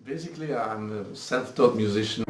Basically, I'm a self-taught musician.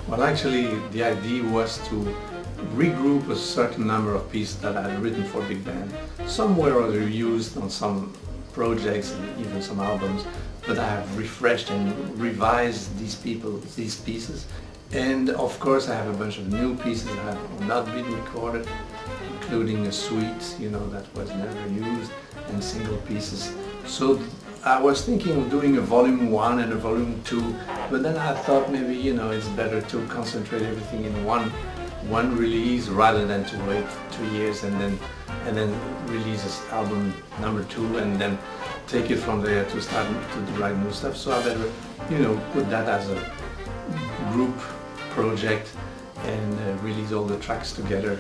Well, actually, the idea was to regroup a certain number of pieces that I had written for big band. Some were already used on some projects and even some albums, but I have refreshed and revised these pieces. And of course, I have a bunch of new pieces that have not been recorded, including a suite, that was never used, and single pieces. So I was thinking of doing a volume 1 and a volume 2, but then I thought maybe it's better to concentrate everything in one release rather than to wait 2 years and then release this album number 2 and then take it from there to start to write new stuff. So I better put that as a group project and release all the tracks together.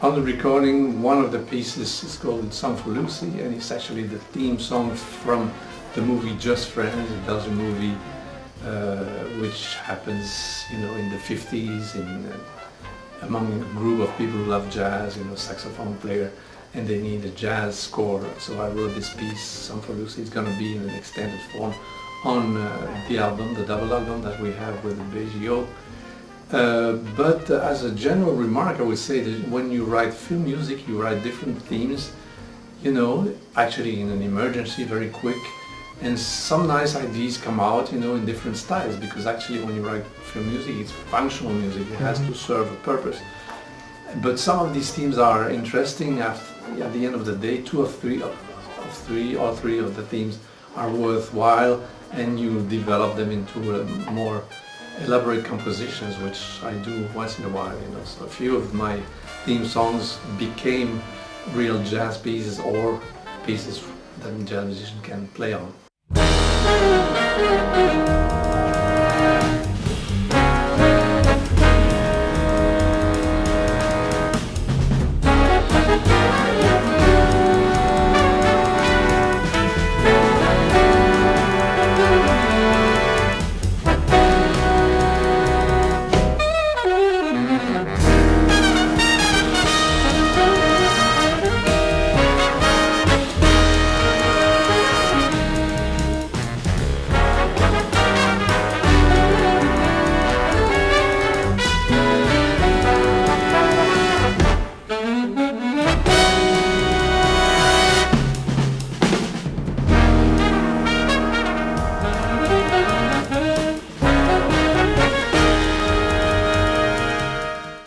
On the recording, one of the pieces is called Song for Lucy, and it's actually the theme song from the movie Just Friends, a Belgian movie which happens in the 50s among a group of people who love jazz, saxophone player, and they need a jazz score. So I wrote this piece, Song for Lucy. It's going to be in an extended form on the album, the double album that we have with the BGO. But as a general remark, I would say that when you write film music, you write different themes, actually in an emergency, very quick, and some nice ideas come out, in different styles, because actually when you write film music, it's functional music, it has to serve a purpose. But some of these themes are interesting. At the end of the day, all three of the themes are worthwhile, and you develop them into a more elaborate compositions, which I do once in a while, So a few of my theme songs became real jazz pieces or pieces that a jazz musician can play on.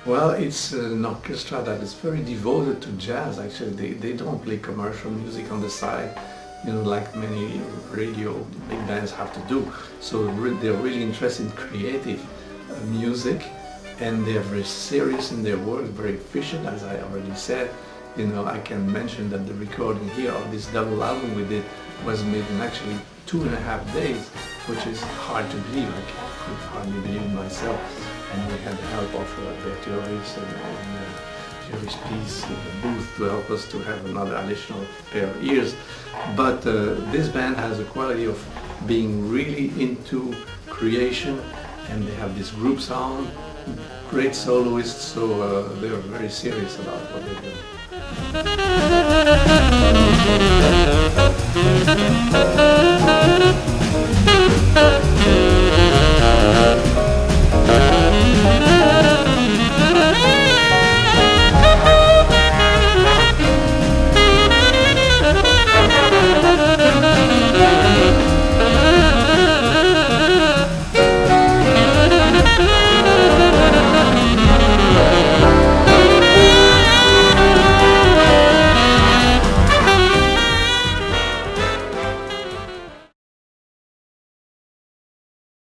Well, it's an orchestra that is very devoted to jazz. Actually, they don't play commercial music on the side, like many radio big bands have to do. So they're really interested in creative music, and they're very serious in their work, very efficient, as I already said. I can mention that the recording here of this double album we did was made in actually 2.5 days, which is hard to believe. I could hardly believe it myself. And we had the help of Bertioris and Jerry's piece in the booth to help us to have another additional pair of ears. But this band has a quality of being really into creation, and they have this group sound, great soloists, so they're very serious about what they do.